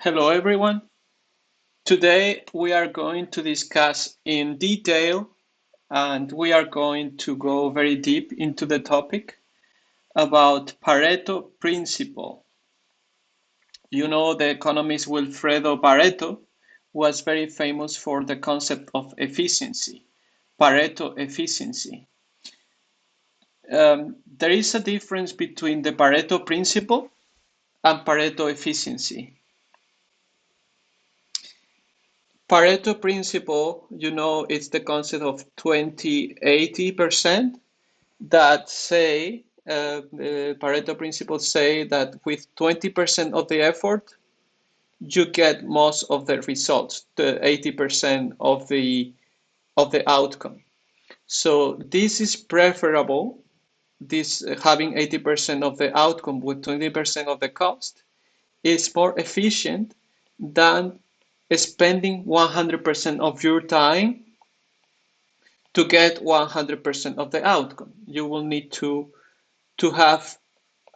Hello everyone. Today we are going to discuss in detail and we are going to go very deep into the topic about Pareto Principle. You know, the economist Wilfredo Pareto was very famous for the concept of efficiency, Pareto efficiency. There is a difference between the Pareto Principle and Pareto efficiency. Pareto principle, it's the concept of 20-80% that say, Pareto principles say that with 20% of the effort, you get most of the results, the 80% of the outcome. So this is preferable, this having 80% of the outcome with 20% of the cost is more efficient than spending 100% of your time to get 100% of the outcome. You will need to have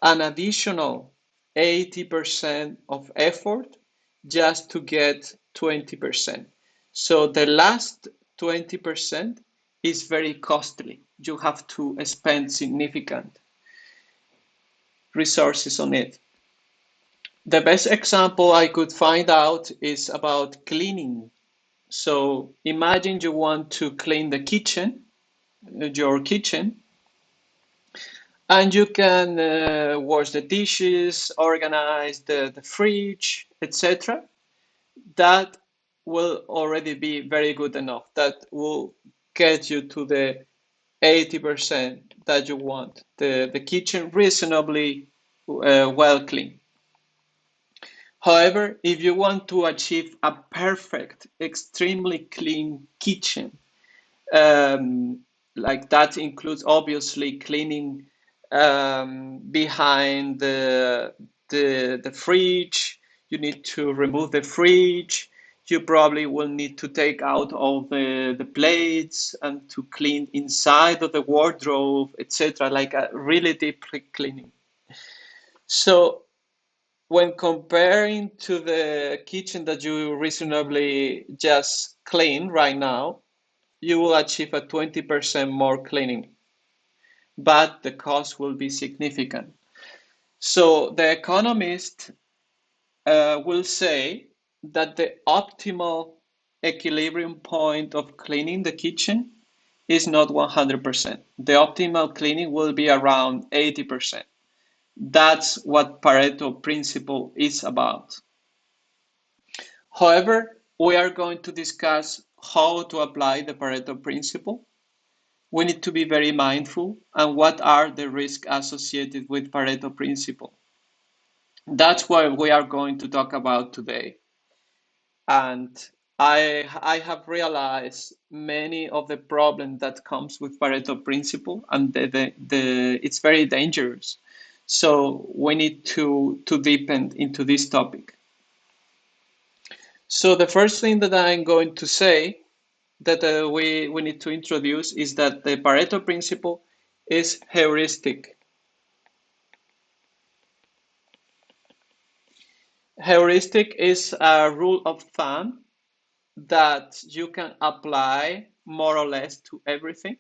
an additional 80% of effort just to get 20%. So the last 20% is very costly. You have to spend significant resources on it. The best example I could find out is about cleaning. So imagine you want to clean the kitchen, your kitchen, and you can wash the dishes, organize the fridge, etc. That will already be very good enough. That will get you to the 80% that you want. The kitchen reasonably well clean. However, if you want to achieve a perfect, extremely clean kitchen, like that includes obviously cleaning behind the fridge. You need to remove the fridge. You probably will need to take out all the plates and to clean inside of the wardrobe, etc. Like a really deep cleaning. So when comparing to the kitchen that you reasonably just clean right now, you will achieve a 20% more cleaning, but the cost will be significant. So the economist will say that the optimal equilibrium point of cleaning the kitchen is not 100%. The optimal cleaning will be around 80%. That's what Pareto principle is about. However, we are going to discuss how to apply the Pareto principle. We need to be very mindful and what are the risks associated with Pareto principle. That's what we are going to talk about today. And I have realized many of the problems that comes with Pareto principle and it's very dangerous. So we need to deepen into this topic. So the first thing that I'm going to say that we need to introduce is that the Pareto principle is heuristic. Heuristic is a rule of thumb that you can apply more or less to everything,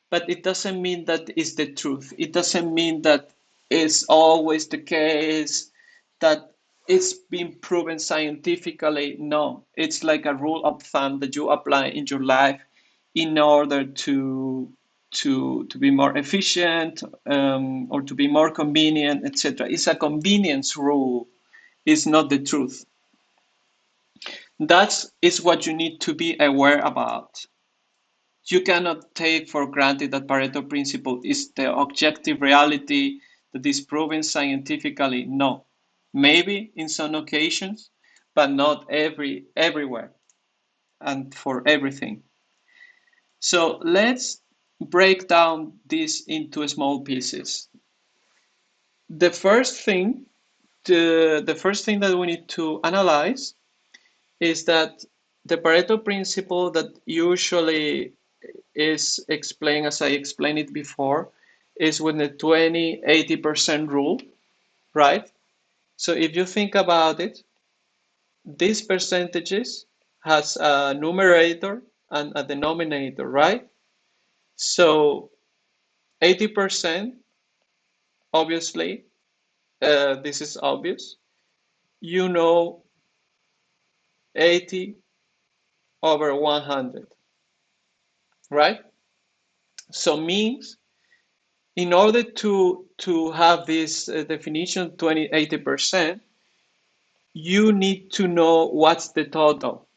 but it doesn't mean that it's the truth. It doesn't mean that it's always the case, that it's been proven scientifically. No, it's like a rule of thumb that you apply in your life in order to be more efficient or to be more convenient, etc. It's a convenience rule. It's not the truth. That is what you need to be aware about. You cannot take for granted that Pareto principle is the objective reality that is proven scientifically. No, maybe in some occasions, but not everywhere and for everything. So let's break down this into small pieces. The first thing, the first thing that we need to analyze is that the Pareto principle that usually is explained as I explained it before is with the 20-80% rule, right? So if you think about it, these percentages has a numerator and a denominator, right? So 80%, obviously, this is obvious. You know 80 over 100, right? So means in order to have this definition 80%, you need to know what's the total,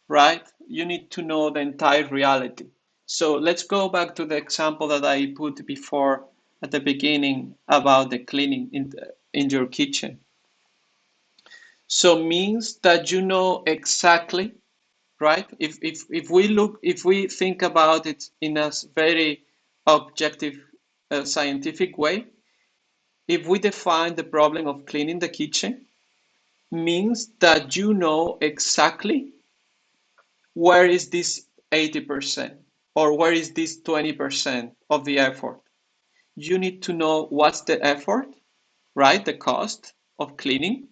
right? You need to know the entire reality. So let's go back to the example that I put before at the beginning about the cleaning in your kitchen. So means that you know exactly, right? If we think about it in a very objective, scientific way, if we define the problem of cleaning the kitchen, means that you know exactly where is this 80% or where is this 20% of the effort. You need to know what's the effort, right? The cost of cleaning.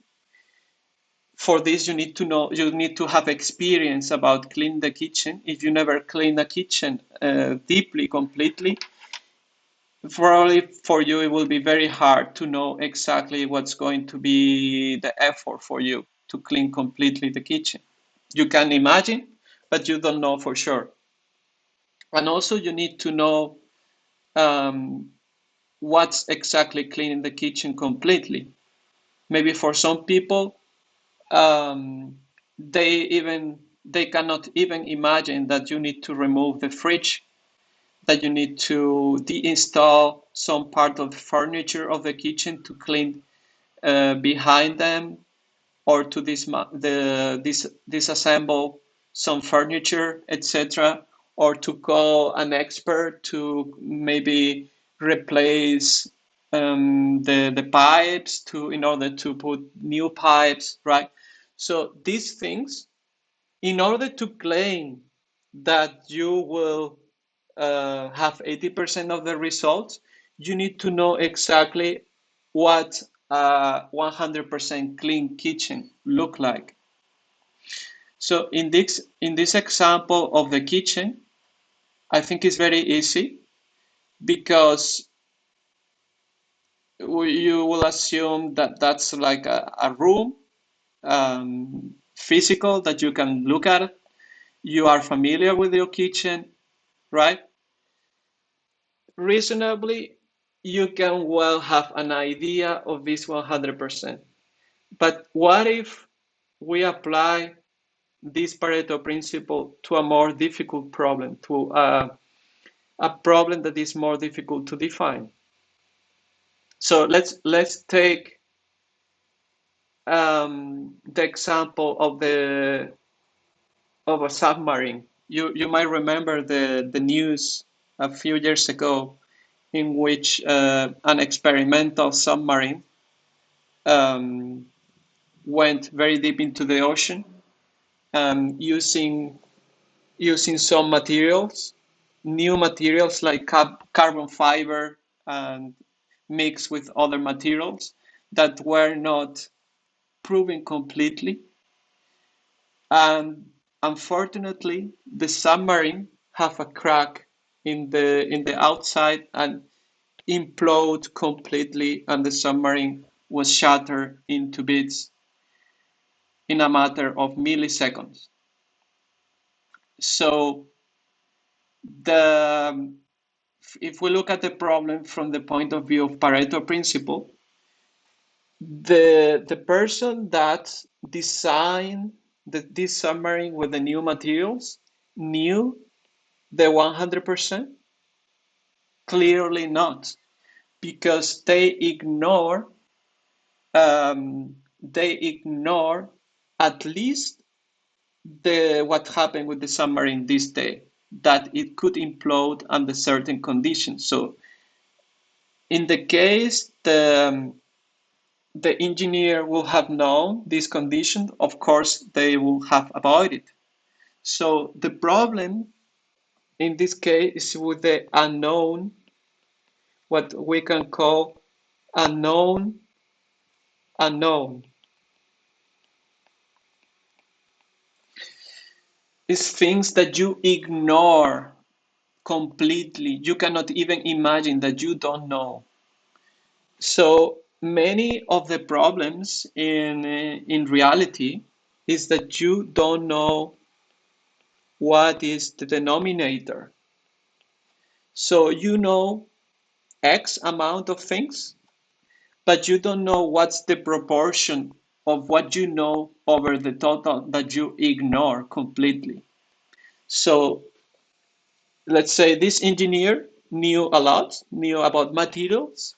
For this, you need to have experience about cleaning the kitchen. If you never clean a kitchen deeply, completely, probably for you it will be very hard to know exactly what's going to be the effort for you to clean completely the kitchen. You can imagine, but you don't know for sure. And also you need to know um, what's exactly cleaning the kitchen completely. Maybe for some people, um, they cannot even imagine that you need to remove the fridge, that you need to deinstall some part of the furniture of the kitchen to clean behind them, or to disassemble some furniture, etc., or to call an expert to maybe replace the pipes in order to put new pipes, right? So these things, in order to claim that you will have 80% of the results, you need to know exactly what a 100% clean kitchen look like. So in this example of the kitchen, I think it's very easy because you will assume that that's like a room, physical, that you can look at. You are familiar with your kitchen, right? Reasonably, you can well have an idea of this 100%. But what if we apply this Pareto principle to a more difficult problem, to a problem that is more difficult to define? So let's take the example of a submarine. You might remember the news a few years ago in which an experimental submarine um, went very deep into the ocean, using some materials, new materials like carbon fiber, and mixed with other materials that were not proven completely. And unfortunately, the submarine have a crack in the outside and implode completely, and the submarine was shattered into bits in a matter of milliseconds. So the if we look at the problem from the point of view of Pareto principle, the person that designed this submarine with the new materials knew the 100%? Clearly not, because they ignore at least the what happened with the submarine this day, that it could implode under certain conditions. So in the case the engineer will have known this condition, of course they will have avoided. So the problem in this case is with the unknown, what we can call unknown unknown. is things that you ignore completely. You cannot even imagine that you don't know. So many of the problems in reality is that you don't know what is the denominator. So you know X amount of things, but you don't know what's the proportion of what you know over the total that you ignore completely. So let's say this engineer knew a lot, knew about materials,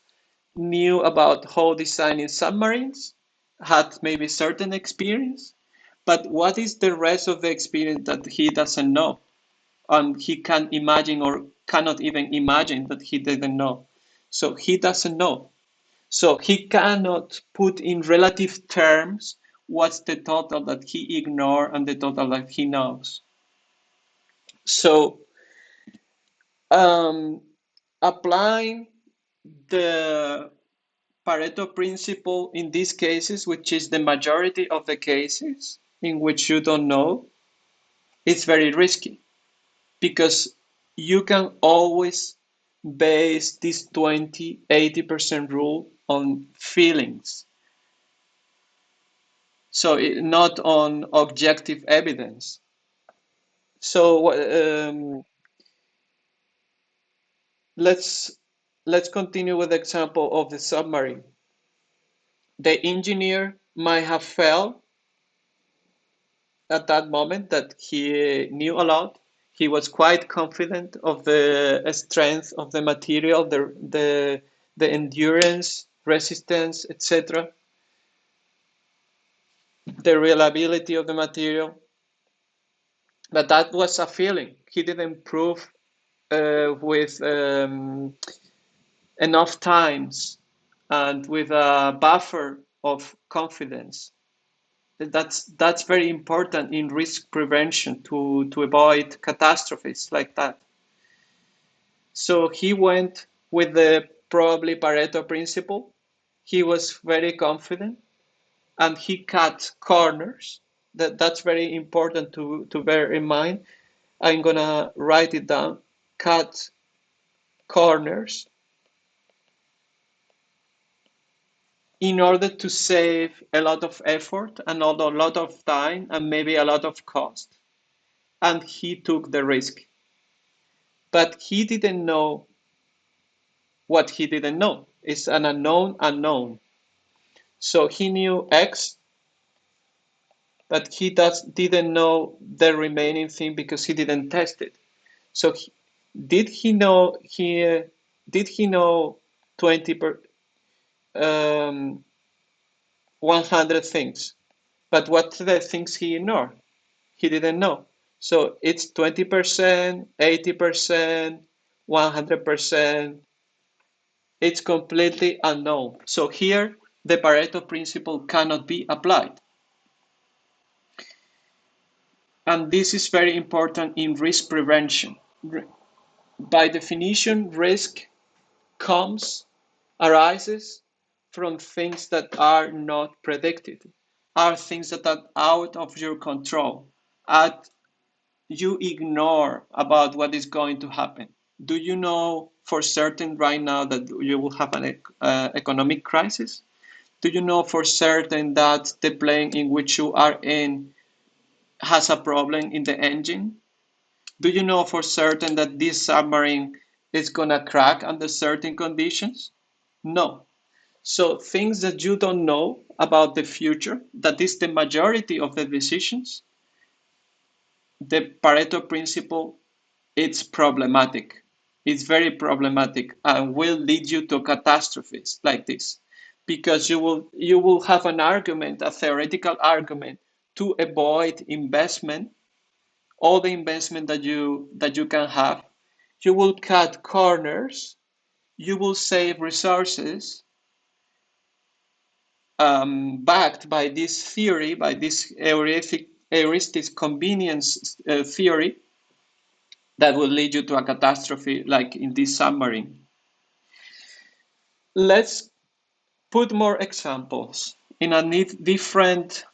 knew about how designing submarines, had maybe certain experience, but what is the rest of the experience that he doesn't know? And he can't imagine or cannot even imagine that he didn't know. So he doesn't know. So he cannot put in relative terms what's the total that he ignored and the total that he knows. So um, applying the Pareto principle in these cases, which is the majority of the cases in which you don't know, it's very risky because you can always base this 20-80% rule on feelings. So not on objective evidence. So let's let's continue with the example of the submarine. The engineer might have felt at that moment that he knew a lot. He was quite confident of the strength of the material, the endurance, resistance, etc., the reliability of the material. But that was a feeling. He didn't prove with enough times and with a buffer of confidence. That's very important in risk prevention to avoid catastrophes like that. So he went with the probably Pareto principle. He was very confident and he cut corners. That's very important to bear in mind. I'm gonna write it down. Cut corners in order to save a lot of effort and a lot of time and maybe a lot of cost. And he took the risk. But he didn't know what he didn't know. It's an unknown unknown. So he knew X, but he didn't know the remaining thing because he didn't test it. So did he know 20 per 100 things? But what are the things he ignored? He didn't know. So it's 20%, 80%, 100%. It's completely unknown. So here the Pareto principle cannot be applied. And this is very important in risk prevention. By definition, risk arises from things that are not predicted, are things that are out of your control, at you ignore about what is going to happen. Do you know for certain right now that you will have an economic crisis? Do you know for certain that the plane in which you are in has a problem in the engine? Do you know for certain that this submarine is gonna crack under certain conditions? No. So things that you don't know about the future, that is the majority of the decisions, the Pareto principle, it's problematic. It's very problematic and will lead you to catastrophes like this. Because you will have an argument, a theoretical argument, to avoid investment, all the investment that you can have. You will cut corners, you will save resources, backed by this theory, by this heuristic convenience theory that will lead you to a catastrophe like in this submarine. Let's put more examples in a different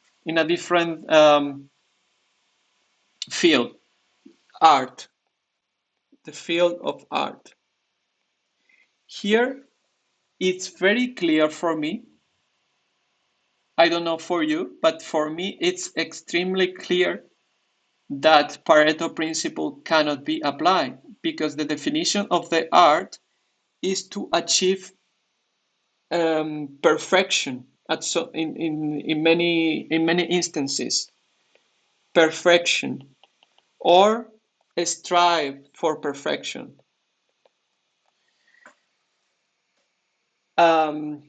field, art, the field of art. Here, it's very clear for me. I don't know for you, but for me, it's extremely clear that Pareto principle cannot be applied because the definition of the art is to achieve perfection at in many instances, perfection or strive for perfection. Um,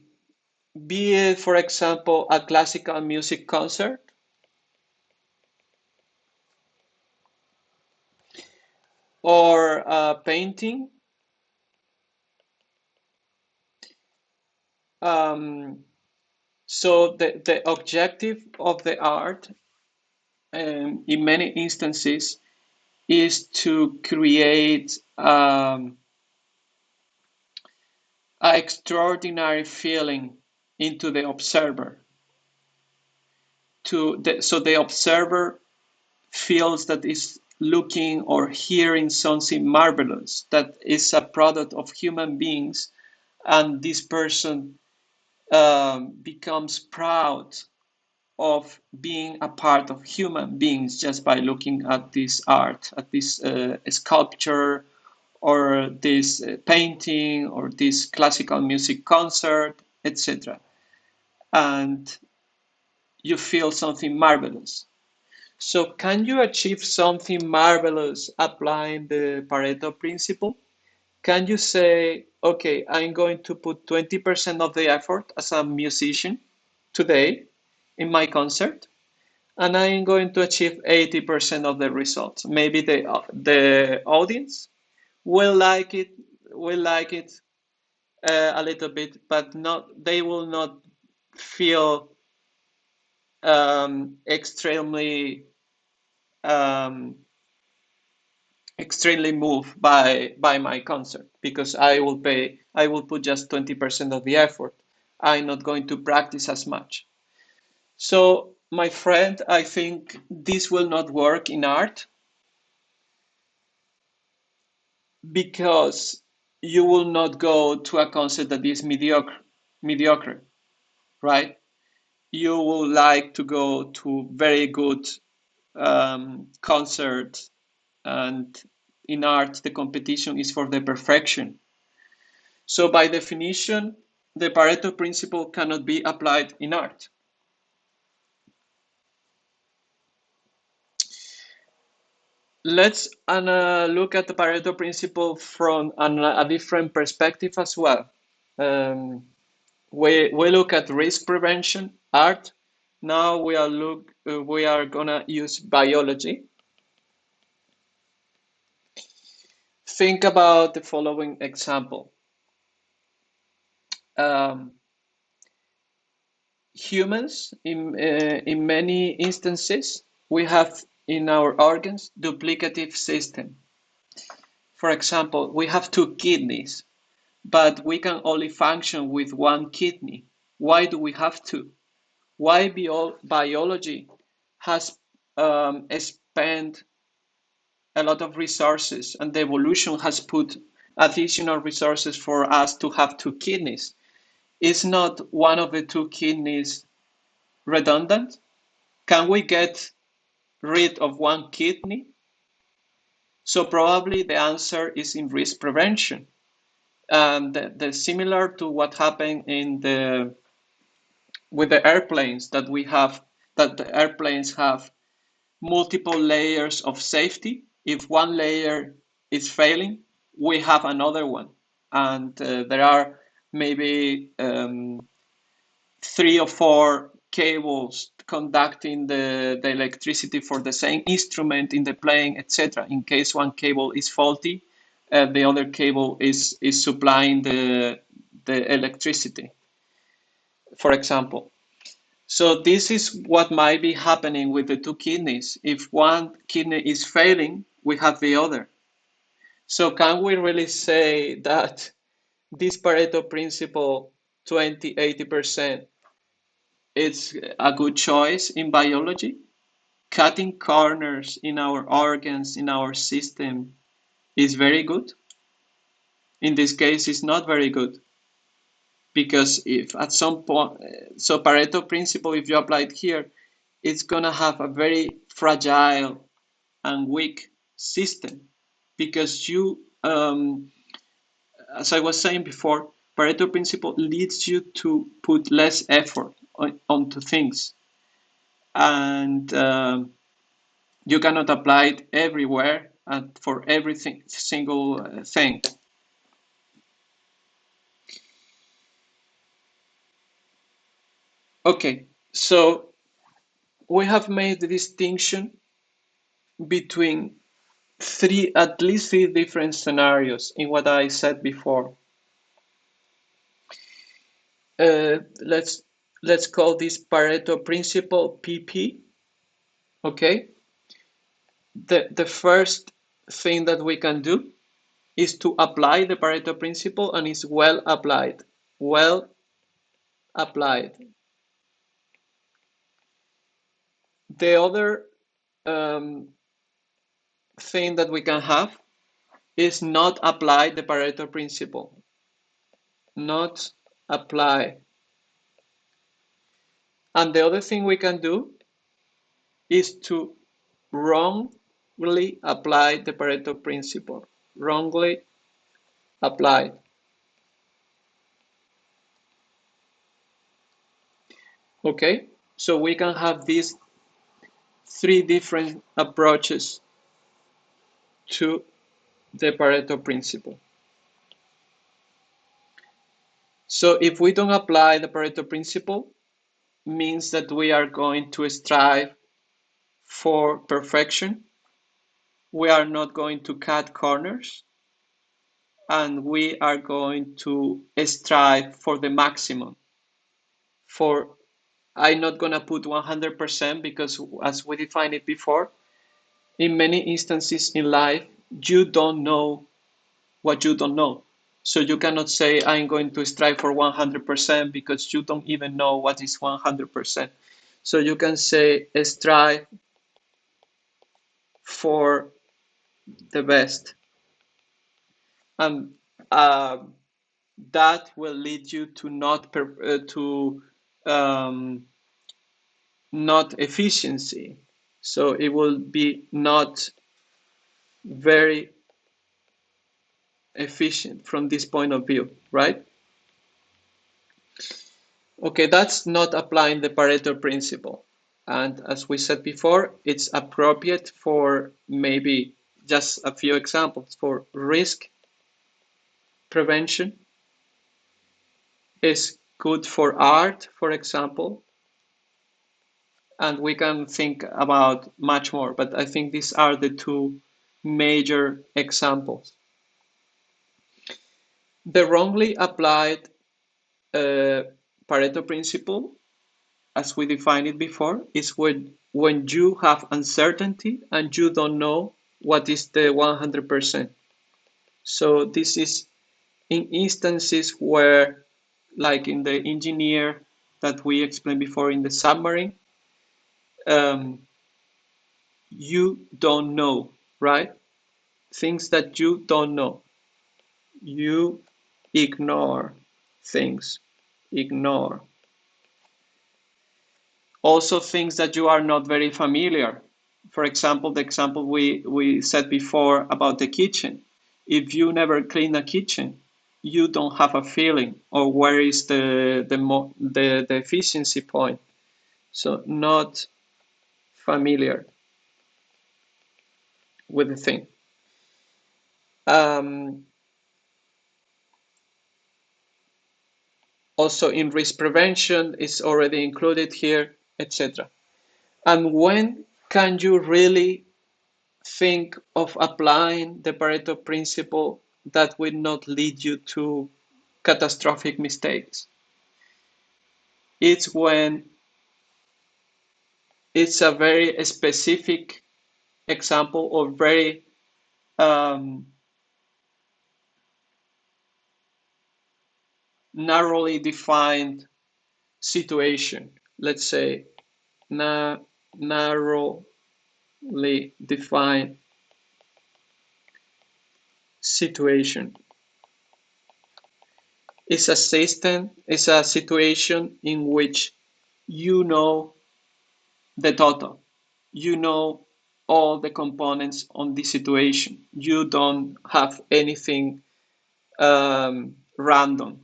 be it, for example, a classical music concert or a painting. Um, so the objective of the art, in many instances, is to create an extraordinary feeling into the observer. So the observer feels that is looking or hearing something marvelous that is a product of human beings, and this person becomes proud of being a part of human beings just by looking at this art, at this sculpture, or this painting, or this classical music concert, etc. And you feel something marvelous. So, can you achieve something marvelous applying the Pareto principle? Can you say, okay, I'm going to put 20% of the effort as a musician today in my concert, and I'm going to achieve 80% of the results. Maybe the audience will like it, will like it a little bit, but not they will not feel extremely um, extremely moved by my concert because I will put just 20% of the effort. I'm not going to practice as much. So my friend, I think this will not work in art because you will not go to a concert that is mediocre, right? You will like to go to very good concerts, and in art the competition is for the perfection. So by definition, the Pareto principle cannot be applied in art. Let's look at the Pareto principle from a different perspective as well. Um, we look at risk prevention, art. Now we are gonna use biology. Think about the following example. Um, Humans, in many instances, we have in our organs duplicative system. For example, we have two kidneys, but we can only function with one kidney. Why do we have two? Why biology has spent a lot of resources, and the evolution has put additional resources for us to have two kidneys? Is not one of the two kidneys redundant? Can we get rid of one kidney? So probably the answer is in risk prevention. And the similar to what happened in the with the airplanes that we have, that the airplanes have multiple layers of safety. If one layer is failing, we have another one, and there are maybe 3 or 4 cables conducting the electricity for the same instrument in the plane, etc. In case one cable is faulty, the other cable is supplying the electricity, for example. So this is what might be happening with the two kidneys. If one kidney is failing, we have the other. So can we really say that this Pareto principle, 20-80%, it's a good choice in biology? cutting corners in our organs, in our system, is very good. In this case, it's not very good, because if at some point, so Pareto principle, if you apply it here, it's gonna have a very fragile and weak system, because as I was saying before, Pareto principle leads you to put less effort onto things, and you cannot apply it everywhere and for everything single thing. Okay, so we have made the distinction between at least three different scenarios in what I said before. Let's call this Pareto Principle PP. Okay, the first thing that we can do is to apply the Pareto Principle, and it's well applied. Well applied. The other thing that we can have is not apply the Pareto Principle. Not apply. And the other thing we can do is to wrongly apply the Pareto Principle. Wrongly apply. Okay, so we can have these three different approaches to the Pareto Principle. So if we don't apply the Pareto Principle, means that we are going to strive for perfection. We are not going to cut corners, and we are going to strive for the maximum. I'm not going to put 100%, because as we defined it before, in many instances in life, you don't know what you don't know. So you cannot say, I'm going to strive for 100%, because you don't even know what is 100%. So you can say, strive for the best. And that will lead you to not efficiency. So it will be not very efficient from this point of view, right? Okay, that's not applying the Pareto principle. And as we said before, it's appropriate for maybe just a few examples for risk prevention. Is good for art, for example. And we can think about much more, but I think these are the two major examples. The wrongly applied Pareto principle, as we defined it before, is when you have uncertainty and you don't know what is the 100%. So this is in instances where, like in the engineer that we explained before in the submarine, you don't know, right? Things that you don't know. You ignore things. Ignore. Also things that you are not very familiar. For example, the example we said before about the kitchen. If you never clean a kitchen, you don't have a feeling or where is the efficiency point. So not familiar with the thing. Also in risk prevention is already included here, etc. And when can you really think of applying the Pareto principle that will not lead you to catastrophic mistakes? It's when it's a very specific example or very narrowly defined situation. Let's say narrow defined situation is a system, is a situation in which you know the total. You know all the components on the situation. You don't have anything random,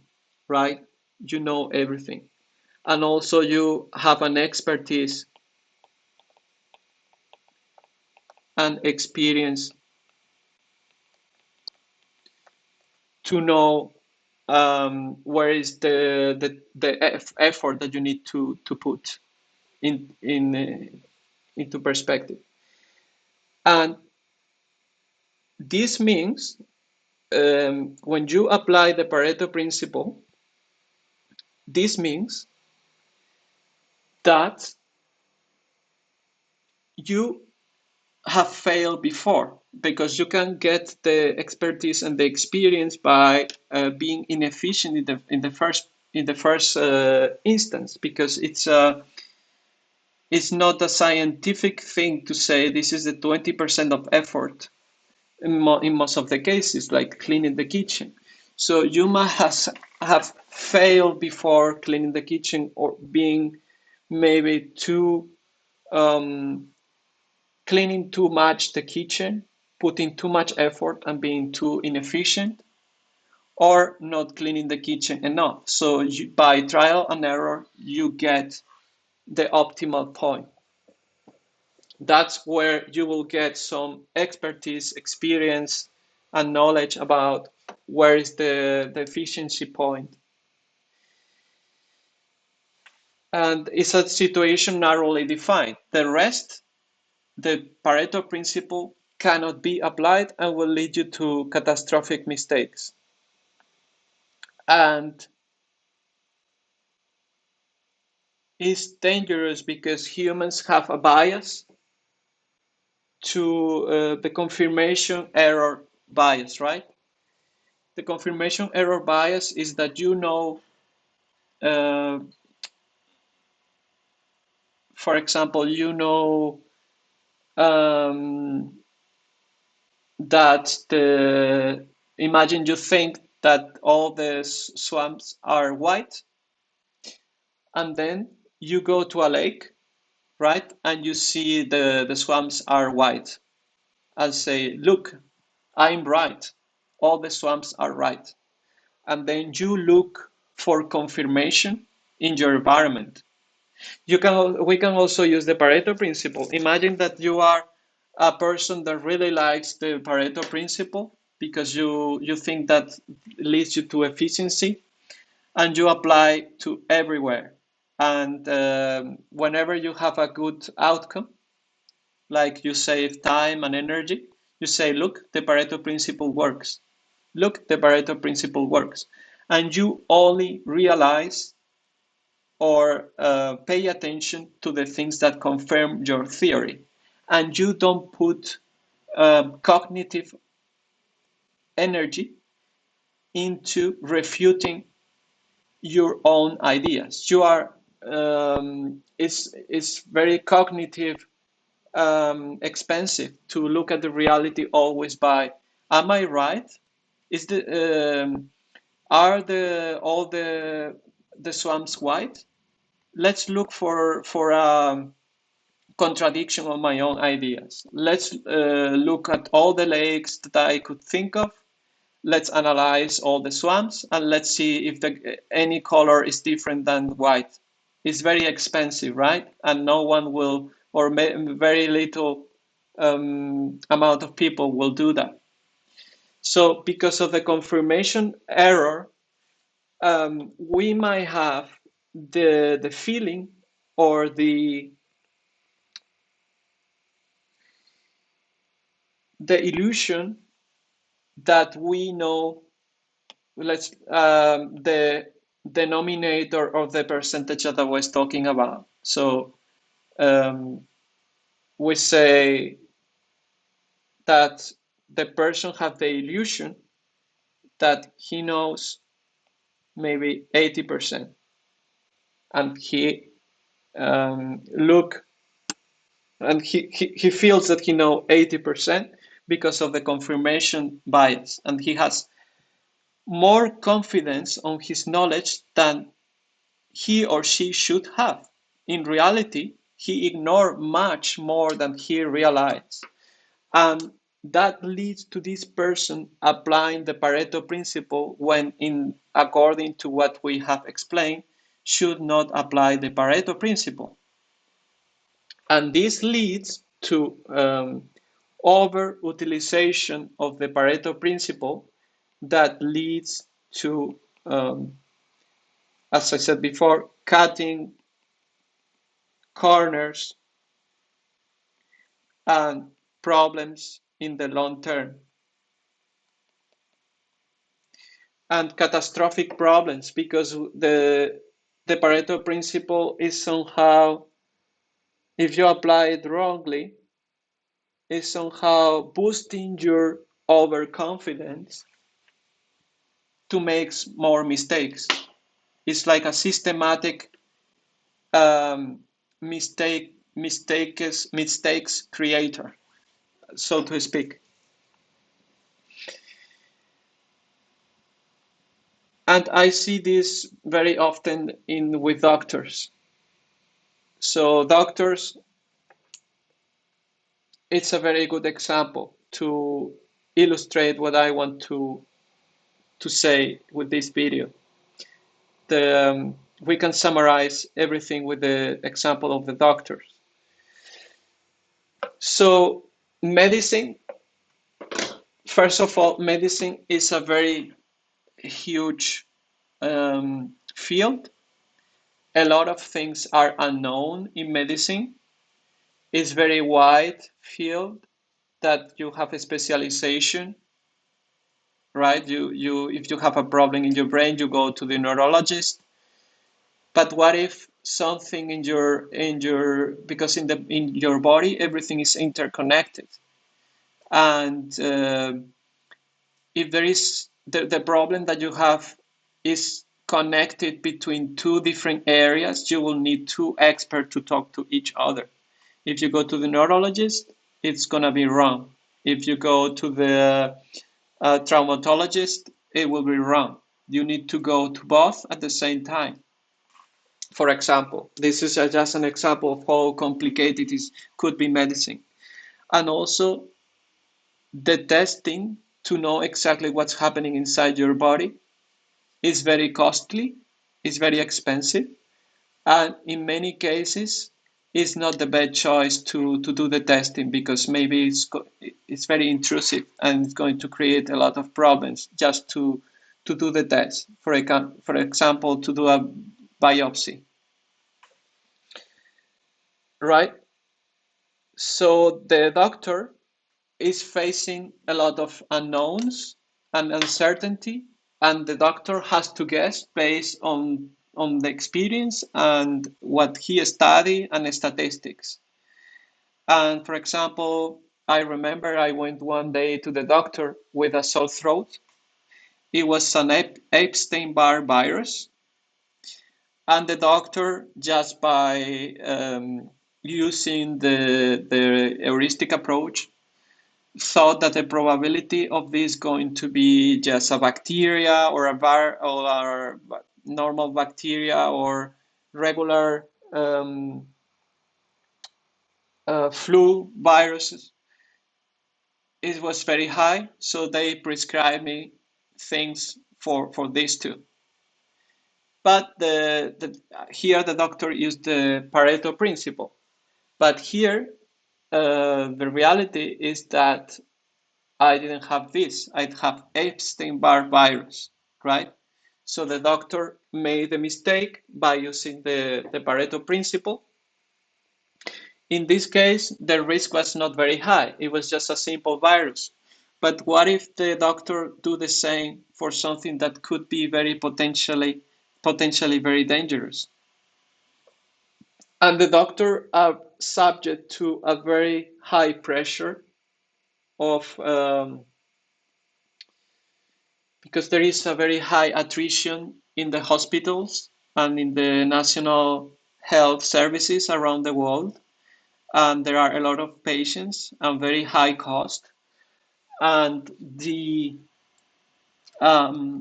right? You know everything. And also you have an expertise and experience to know where is the effort that you need to put into perspective. And this means when you apply the Pareto principle, this means that you have failed before because you can get the expertise and the experience by being inefficient in the first instance, because it's not a scientific thing to say this is the 20% of effort in most of the cases, like cleaning the kitchen. So you must have failed before cleaning the kitchen, or being maybe too cleaning too much the kitchen, putting too much effort and being too inefficient, or not cleaning the kitchen enough. So by trial and error, you get the optimal point. That's where you will get some expertise, experience, and knowledge about where is the efficiency point. And it's a situation narrowly defined. The rest, the Pareto principle, cannot be applied and will lead you to catastrophic mistakes. And it's dangerous because humans have a bias to the confirmation error bias, right? The confirmation error bias is that uh, for example, um, that imagine you think that all the swamps are white, and then you go to a lake, right? And you see the swamps are white, and say, look, I'm right. All the swamps are right. And then you look for confirmation in your environment. We can also use the Pareto principle. Imagine that you are a person that really likes the Pareto principle because you think that leads you to efficiency, and you apply to everywhere. And whenever you have a good outcome, like you save time and energy, you say, look, the Pareto principle works. Look, the Pareto principle works. And you only realize or pay attention to the things that confirm your theory. And you don't put cognitive energy into refuting your own ideas. You are, it's very cognitive expensive to look at the reality always by, am I right? Is are all the swamps white? Let's look for a contradiction of my own ideas. Let's look at all the lakes that I could think of. Let's analyze all the swamps and let's see if any color is different than white. It's very expensive, right? And no one will, or very little amount of people will do that. So because of the confirmation error, we might have the feeling or the illusion that we know, let's the denominator of the percentage that I was talking about. So um, we say that the person have the illusion that he knows maybe 80%, and he look and he feels that he knows 80% because of the confirmation bias, and he has more confidence on his knowledge than he or she should have. In reality, he ignored much more than he realized. And that leads to this person applying the Pareto principle when, in according to what we have explained, should not apply the Pareto principle. And this leads to over-utilization of the Pareto principle that leads to, as I said before, cutting corners and problems in the long term, and catastrophic problems, because the Pareto principle is somehow, if you apply it wrongly, is somehow boosting your overconfidence to make more mistakes. It's like a systematic um, mistakes creator, so to speak. And I see this very often in with doctors. So doctors, it's a very good example to illustrate what I want to say with this video. We can summarize everything with the example of the doctors. So medicine, first of all, medicine is a very huge field. A lot of things are unknown in medicine. It's very wide field that you have a specialization, right? You if you have a problem in your brain, you go to the neurologist. But what if something in your because in your body everything is interconnected, and if there is the problem that you have is connected between two different areas, you will need two experts to talk to each other. If you go to the neurologist, it's gonna be wrong. If you go to the traumatologist, it will be wrong. You need to go to both at the same time. For example, this is just an example of how complicated it could be medicine. And also the testing to know exactly what's happening inside your body is very costly, is very expensive, and in many cases it's not the best choice to do the testing, because maybe it's very intrusive and it's going to create a lot of problems just to do the test. For example, to do a biopsy, right? So the doctor is facing a lot of unknowns and uncertainty, and the doctor has to guess based on the experience and what he studied and statistics. And for example, I remember I went one day to the doctor with a sore throat. It was an Epstein-Barr virus, and the doctor, just by using the heuristic approach, thought that the probability of this going to be just a bacteria or or normal bacteria or regular flu viruses, it was very high, so they prescribed me things for these two. But here the doctor used the Pareto principle. But here the reality is that I didn't have this. I have Epstein-Barr virus, right? So the doctor made a mistake by using the Pareto principle. In this case, the risk was not very high. It was just a simple virus. But what if the doctor do the same for something that could be very potentially very dangerous? And the doctor are subject to a very high pressure of because there is a very high attrition in the hospitals and in the national health services around the world. and there are a lot of patients and very high cost, and um,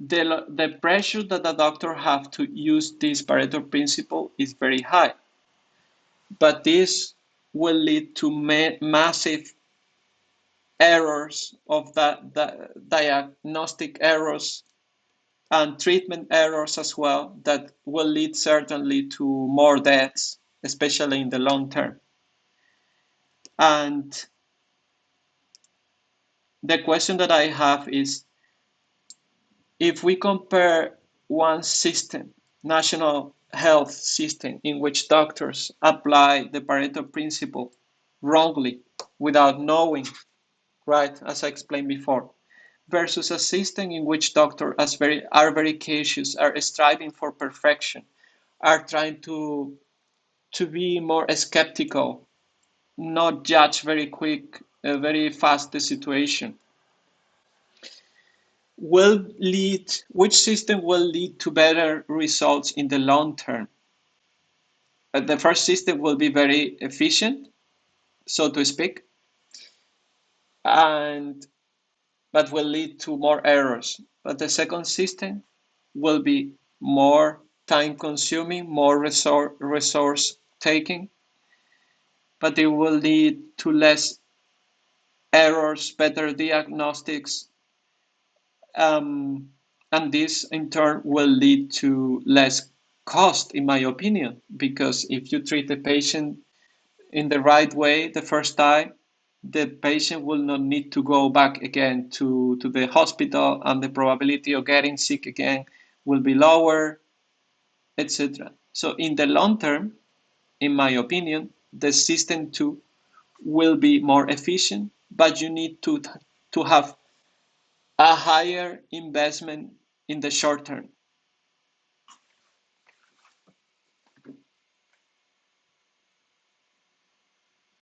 the pressure that the doctor have to use this Pareto principle is very high, but this will lead to massive errors of the diagnostic errors and treatment errors as well that will lead certainly to more deaths, especially in the long term. And the question that I have is, if we compare one system, national health system, in which doctors apply the Pareto principle wrongly without knowing, right, as I explained before, versus a system in which doctors are very cautious, are striving for perfection, are trying to be more skeptical, not judge very quick, very fast the situation, which system will lead to better results in the long term? The first system will be very efficient, so to speak, and but will lead to more errors. But the second system will be more time consuming, more resource taking, but it will lead to less errors, better diagnostics, and this in turn will lead to less cost, in my opinion, because if you treat the patient in the right way the first time, the patient will not need to go back again to the hospital, and the probability of getting sick again will be lower, etc. So in the long term, in my opinion, the system 2 will be more efficient, but you need to have a higher investment in the short term.